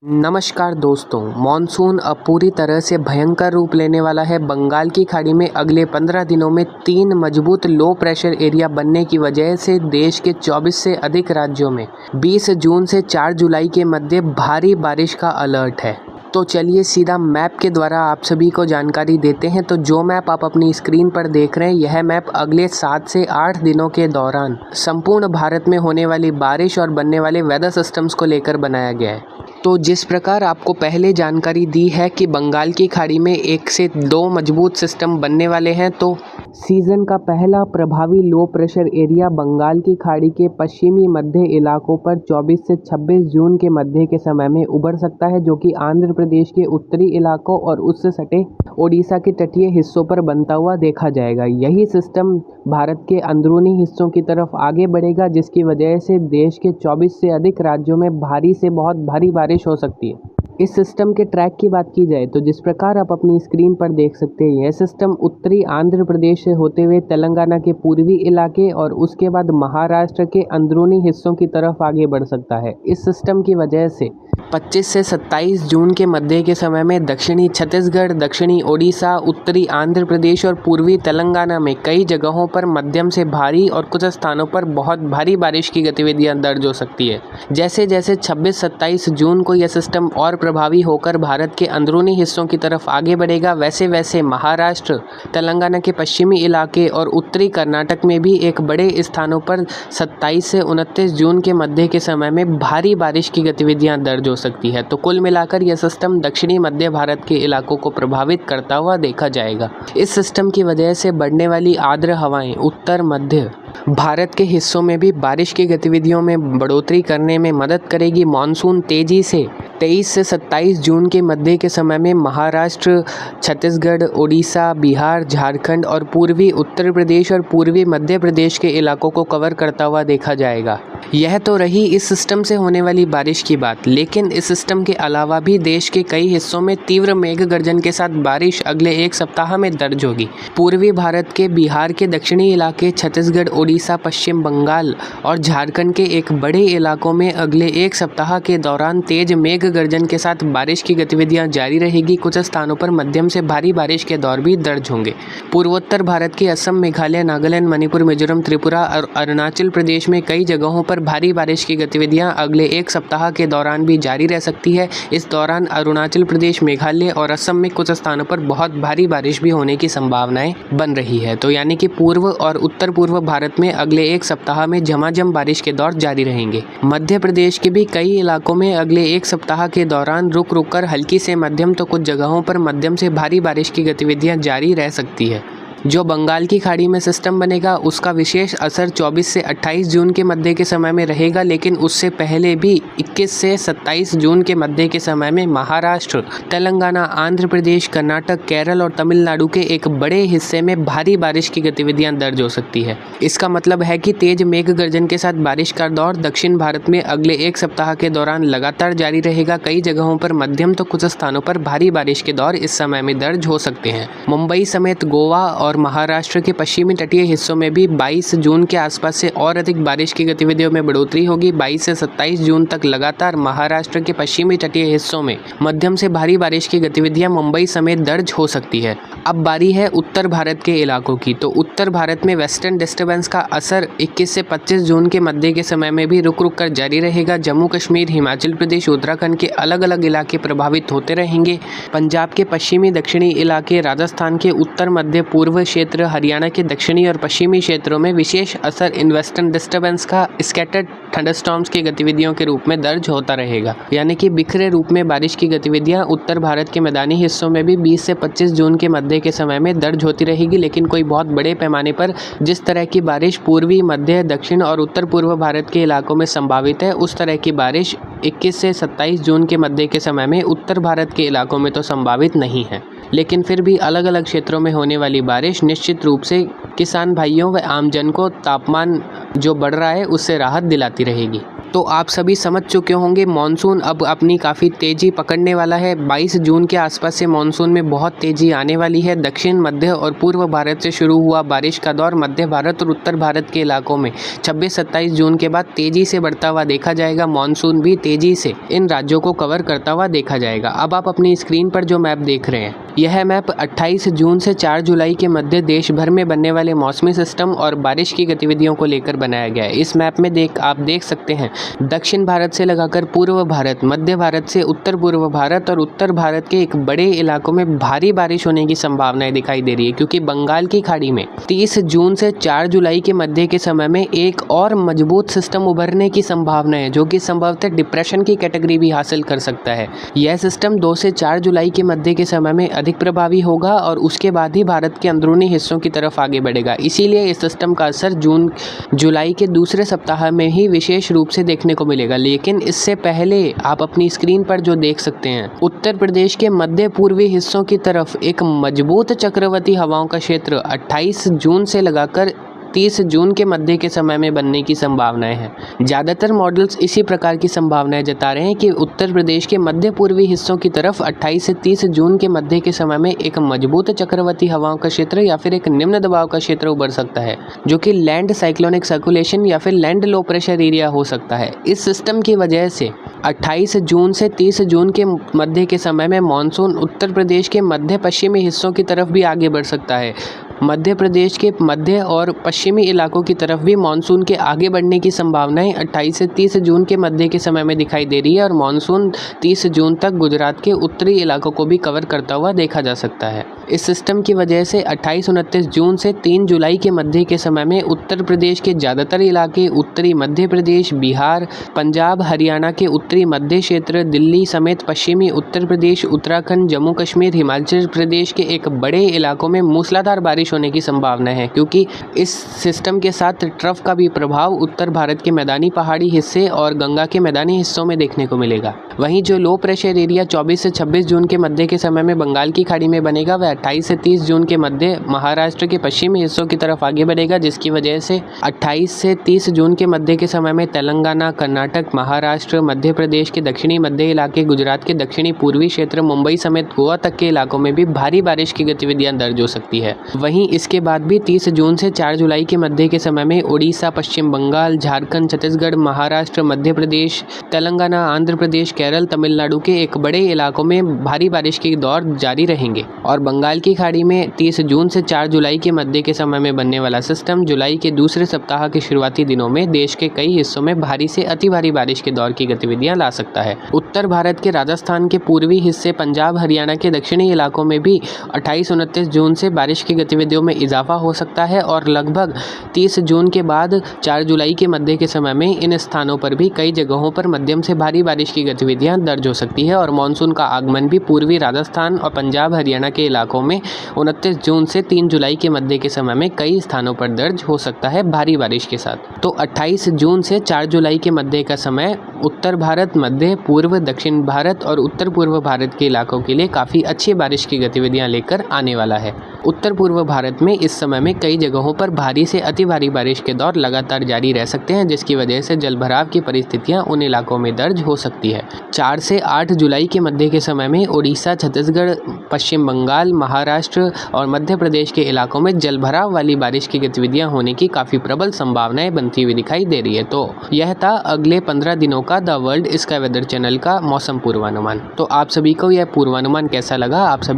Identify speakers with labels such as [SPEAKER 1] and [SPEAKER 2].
[SPEAKER 1] नमस्कार दोस्तों, मानसून अब पूरी तरह से भयंकर रूप लेने वाला है। बंगाल की खाड़ी में अगले 15 दिनों में 3 मजबूत लो प्रेशर एरिया बनने की वजह से देश के 24 से अधिक राज्यों में 20 जून से 4 जुलाई के मध्य भारी बारिश का अलर्ट है। तो चलिए सीधा मैप के द्वारा आप सभी को जानकारी देते हैं। तो जो मैप आप अपनी स्क्रीन पर देख रहे हैं, यह मैप अगले 7 से 8 दिनों के दौरान संपूर्ण भारत में होने वाली बारिश और बनने वाले वेदर सिस्टम्स को लेकर बनाया गया है। तो जिस प्रकार आपको पहले जानकारी दी है कि बंगाल की खाड़ी में 1 से 2 मजबूत सिस्टम बनने वाले हैं, तो सीज़न का पहला प्रभावी लो प्रेशर एरिया बंगाल की खाड़ी के पश्चिमी मध्य इलाकों पर 24 से 26 जून के मध्य के समय में उभर सकता है, जो कि आंध्र प्रदेश के उत्तरी इलाकों और उससे सटे ओडिशा के तटीय हिस्सों पर बनता हुआ देखा जाएगा। यही सिस्टम भारत के अंदरूनी हिस्सों की तरफ आगे बढ़ेगा, जिसकी वजह से देश के 24 से अधिक राज्यों में भारी से बहुत भारी बारिश हो सकती है। इस सिस्टम के ट्रैक की बात की जाए तो जिस प्रकार आप अपनी स्क्रीन पर देख सकते हैं, यह सिस्टम उत्तरी आंध्र प्रदेश से होते हुए तेलंगाना के पूर्वी इलाके और उसके बाद महाराष्ट्र के अंदरूनी हिस्सों की तरफ आगे बढ़ सकता है। इस सिस्टम की वजह से 25 से 27 जून के मध्य के समय में दक्षिणी छत्तीसगढ़, दक्षिणी ओडिशा, उत्तरी आंध्र प्रदेश और पूर्वी तेलंगाना में कई जगहों पर मध्यम से भारी और कुछ स्थानों पर बहुत भारी बारिश की गतिविधियां दर्ज हो सकती है। जैसे जैसे 26-27 जून को यह सिस्टम और प्रभावी होकर भारत के अंदरूनी हिस्सों की तरफ आगे बढ़ेगा, वैसे वैसे महाराष्ट्र, तेलंगाना के पश्चिमी इलाके और उत्तरी कर्नाटक में भी एक बड़े स्थानों पर 27 से 29 जून के मध्य के समय में भारी बारिश की गतिविधियां दर्ज हो सकती है। तो कुल मिलाकर यह सिस्टम दक्षिणी मध्य भारत के इलाकों को प्रभावित करता हुआ देखा जाएगा। इस सिस्टम की वजह से बढ़ने वाली आर्द्र हवाएं उत्तर मध्य भारत के हिस्सों में भी बारिश की गतिविधियों में बढ़ोतरी करने में मदद करेगी। मानसून तेजी से 23 से 27 जून के मध्य के समय में महाराष्ट्र, छत्तीसगढ़, ओडिशा, बिहार, झारखंड और पूर्वी उत्तर प्रदेश और पूर्वी मध्य प्रदेश के इलाकों को कवर करता हुआ देखा जाएगा। यह तो रही इस सिस्टम से होने वाली बारिश की बात, लेकिन इस सिस्टम के अलावा भी देश के कई हिस्सों में तीव्र मेघ गर्जन के साथ बारिश अगले 1 सप्ताह में दर्ज होगी। पूर्वी भारत के बिहार के दक्षिणी इलाके, छत्तीसगढ़, ओडिशा, पश्चिम बंगाल और झारखंड के एक बड़े इलाकों में अगले 1 सप्ताह के दौरान तेज मेघ गर्जन के साथ बारिश की गतिविधियां जारी रहेगी। कुछ स्थानों पर मध्यम से भारी बारिश के दौर भी दर्ज होंगे। पूर्वोत्तर भारत के असम, मेघालय, नागालैंड, मणिपुर, मिजोरम, त्रिपुरा और अरुणाचल प्रदेश में कई जगहों पर भारी बारिश की गतिविधियां अगले 1 सप्ताह के दौरान भी जारी रह सकती है। इस दौरान अरुणाचल प्रदेश, मेघालय और असम में कुछ स्थानों पर बहुत भारी बारिश भी होने की संभावनाएं बन रही है। तो यानी कि पूर्व और उत्तर पूर्व भारत में अगले 1 सप्ताह में झमाझम बारिश के दौर जारी रहेंगे। मध्य प्रदेश के भी कई इलाकों में अगले 1 सप्ताह के दौरान रुक रुक कर हल्की से मध्यम तो कुछ जगहों पर मध्यम से भारी बारिश की गतिविधियां जारी रह सकती है। जो बंगाल की खाड़ी में सिस्टम बनेगा, उसका विशेष असर 24 से 28 जून के मध्य के समय में रहेगा, लेकिन उससे पहले भी 21 से 27 जून के मध्य के समय में महाराष्ट्र, तेलंगाना, आंध्र प्रदेश, कर्नाटक, केरल और तमिलनाडु के एक बड़े हिस्से में भारी बारिश की गतिविधियां दर्ज हो सकती है। इसका मतलब है कि तेज मेघ गर्जन के साथ बारिश का दौर दक्षिण भारत में अगले 1 सप्ताह के दौरान लगातार जारी रहेगा। कई जगहों पर मध्यम तो कुछ स्थानों पर भारी बारिश के दौर इस समय में दर्ज हो सकते हैं। मुंबई समेत गोवा और महाराष्ट्र के पश्चिमी तटीय हिस्सों में भी 22 जून के आसपास से और अधिक बारिश की गतिविधियों में बढ़ोतरी होगी। 22 से 27 जून तक लगातार महाराष्ट्र के पश्चिमी तटीय हिस्सों में मध्यम से भारी बारिश की गतिविधियां मुंबई समेत दर्ज हो सकती है। अब बारी है उत्तर भारत के इलाकों की। तो उत्तर भारत में वेस्टर्न डिस्टर्बेंस का असर 21 से 25 जून के मध्य के समय में भी रुक रुक कर जारी रहेगा। जम्मू कश्मीर, हिमाचल प्रदेश, उत्तराखंड के अलग अलग इलाके प्रभावित होते रहेंगे। पंजाब के पश्चिमी दक्षिणी इलाके, राजस्थान के उत्तर मध्य पूर्व क्षेत्र, हरियाणा के दक्षिणी और पश्चिमी क्षेत्रों में विशेष असर इन वेस्टर्न डिस्टर्बेंस का स्कैटर्ड थंडरस्टॉर्म्स की गतिविधियों के रूप में दर्ज होता रहेगा। यानी कि बिखरे रूप में बारिश की गतिविधियां उत्तर भारत के मैदानी हिस्सों में भी 20 से 25 जून के मध्य के समय में दर्ज होती रहेगी, लेकिन कोई बहुत बड़े पैमाने पर जिस तरह की बारिश पूर्वी, मध्य, दक्षिण और उत्तर पूर्व भारत के इलाकों में संभावित है, उस तरह की बारिश 21 से 27 जून के मध्य के समय में उत्तर भारत के इलाकों में तो संभावित नहीं है। लेकिन फिर भी अलग अलग क्षेत्रों में होने वाली बारिश निश्चित रूप से किसान भाइयों व आमजन को तापमान जो बढ़ रहा है उससे राहत दिलाती रहेगी। तो आप सभी समझ चुके होंगे मानसून अब अपनी काफ़ी तेज़ी पकड़ने वाला है। 22 जून के आसपास से मानसून में बहुत तेज़ी आने वाली है। दक्षिण, मध्य और पूर्व भारत से शुरू हुआ बारिश का दौर मध्य भारत और उत्तर भारत के इलाकों में 26-27 जून के बाद तेज़ी से बढ़ता हुआ देखा जाएगा। मानसून भी तेज़ी से इन राज्यों को कवर करता हुआ देखा जाएगा। अब आप अपनी स्क्रीन पर जो मैप देख रहे हैं, यह मैप 28 जून से 4 जुलाई के मध्य देश भर में बनने वाले मौसमी सिस्टम और बारिश की गतिविधियों को लेकर बनाया गया है। इस मैप में आप देख सकते हैं दक्षिण भारत से लगाकर पूर्व भारत, मध्य भारत से उत्तर पूर्व भारत और उत्तर भारत के एक बड़े इलाकों में भारी बारिश होने की संभावनाएं दिखाई दे रही है, क्योंकि बंगाल की खाड़ी में 30 जून से 4 जुलाई के मध्य के समय में एक और मजबूत सिस्टम उभरने की संभावना है, जो कि संभवतः डिप्रेशन की कैटेगरी भी हासिल कर सकता है। यह सिस्टम 2 से 4 जुलाई के मध्य के समय में अधिक प्रभावी होगा और उसके बाद ही भारत के अंदरूनी हिस्सों की तरफ आगे बढ़ेगा। इसीलिए इस सिस्टम का असर जून जुलाई के दूसरे सप्ताह में ही विशेष रूप से देखने को मिलेगा। लेकिन इससे पहले आप अपनी स्क्रीन पर जो देख सकते हैं, उत्तर प्रदेश के मध्य पूर्वी हिस्सों की तरफ एक मजबूत चक्रवाती हवाओं का क्षेत्र 28 जून से लगाकर 30 जून के मध्य के समय में बनने की संभावनाएं हैं। ज़्यादातर मॉडल्स इसी प्रकार की संभावनाएं जता रहे हैं कि उत्तर प्रदेश के मध्य पूर्वी हिस्सों की तरफ 28 से 30 जून के मध्य के समय में एक मजबूत चक्रवाती हवाओं का क्षेत्र या फिर एक निम्न दबाव का क्षेत्र उभर सकता है, जो कि लैंड साइक्लोनिक सर्कुलेशन या फिर लैंड लो प्रेशर एरिया हो सकता है। इस सिस्टम की वजह से 28 जून से 30 जून के मध्य के समय में मानसून उत्तर प्रदेश के मध्य पश्चिमी हिस्सों की तरफ भी आगे बढ़ सकता है। मध्य प्रदेश के मध्य और पश्चिमी इलाकों की तरफ भी मानसून के आगे बढ़ने की संभावनाएं 28 से 30 जून के मध्य के समय में दिखाई दे रही है और मानसून 30 जून तक गुजरात के उत्तरी इलाकों को भी कवर करता हुआ देखा जा सकता है। इस सिस्टम की वजह से 28-29 जून से 3 जुलाई के मध्य के समय में उत्तर प्रदेश के ज़्यादातर इलाके, उत्तरी मध्य प्रदेश, बिहार, पंजाब, हरियाणा के उत्तरी मध्य क्षेत्र, दिल्ली समेत पश्चिमी उत्तर प्रदेश, उत्तराखंड, जम्मू कश्मीर, हिमाचल प्रदेश के एक बड़े इलाकों में मूसलाधार बारिश होने की संभावना है, क्योंकि इस सिस्टम के साथ ट्रफ का भी प्रभाव उत्तर भारत के मैदानी पहाड़ी हिस्से और गंगा के मैदानी हिस्सों में देखने को मिलेगा। वहीं जो लो प्रेशर एरिया 24 से 26 जून के मध्य के समय में बंगाल की खाड़ी में बनेगा, वह 28 से 30 जून के मध्य महाराष्ट्र के पश्चिमी हिस्सों की तरफ आगे बढ़ेगा, जिसकी वजह से 28 से 30 जून के मध्य के समय में तेलंगाना, कर्नाटक, महाराष्ट्र, मध्य प्रदेश के दक्षिणी मध्य इलाके, गुजरात के दक्षिणी पूर्वी क्षेत्र, मुंबई समेत गोवा तक के इलाकों में भी भारी बारिश की गतिविधियां दर्ज हो सकती है। वहीं इसके बाद भी 30 जून से 4 जुलाई के मध्य के समय में उड़ीसा, पश्चिम बंगाल, झारखंड, छत्तीसगढ़, महाराष्ट्र, मध्य प्रदेश, तेलंगाना, आंध्र प्रदेश, केरल, तमिलनाडु के एक बड़े इलाकों में भारी बारिश के दौर जारी रहेंगे और बंगाल की खाड़ी में 30 जून से 4 जुलाई के मध्य के समय में बनने वाला सिस्टम जुलाई के दूसरे सप्ताह के शुरुआती दिनों में देश के कई हिस्सों में भारी से अति भारी बारिश के दौर की गतिविधियां ला सकता है। उत्तर भारत के राजस्थान के पूर्वी हिस्से, पंजाब, हरियाणा के दक्षिणी इलाकों में भी 28-29 जून से बारिश की गतिविधियों में इजाफा हो सकता है और लगभग 30 जून के बाद 4 जुलाई के मध्य के समय में इन स्थानों पर भी कई जगहों पर मध्यम से भारी बारिश की गतिविधियां दर्ज हो सकती है और मानसून का आगमन भी पूर्वी राजस्थान और पंजाब, हरियाणा के इलाकों में 29 जून से 3 जुलाई के मध्य के समय में कई स्थानों पर दर्ज हो सकता है भारी बारिश के साथ। तो 28 जून से 4 जुलाई के मध्य का समय उत्तर भारत, मध्य पूर्व, दक्षिण भारत और उत्तर पूर्व भारत के इलाकों के लिए काफ़ी अच्छी बारिश की गतिविधियां लेकर आने वाला है। उत्तर पूर्व भारत में इस समय में कई जगहों पर भारी से अति भारी बारिश के दौर लगातार जारी रह सकते हैं, जिसकी वजह से जलभराव की परिस्थितियां उन इलाकों में दर्ज हो सकती है। 4 से 8 जुलाई के मध्य के समय में उड़ीसा, छत्तीसगढ़, पश्चिम बंगाल, महाराष्ट्र और मध्य प्रदेश के इलाकों में जलभराव वाली बारिश की गतिविधियां होने की काफ़ी प्रबल संभावनाएं बनती हुई दिखाई दे रही है। तो यह था अगले 15 दिनों का the world sky weather channel का मौसम पूर्वानुमान। तो आप सभी को यह पूर्वानुमान कैसा लगा? आप सभी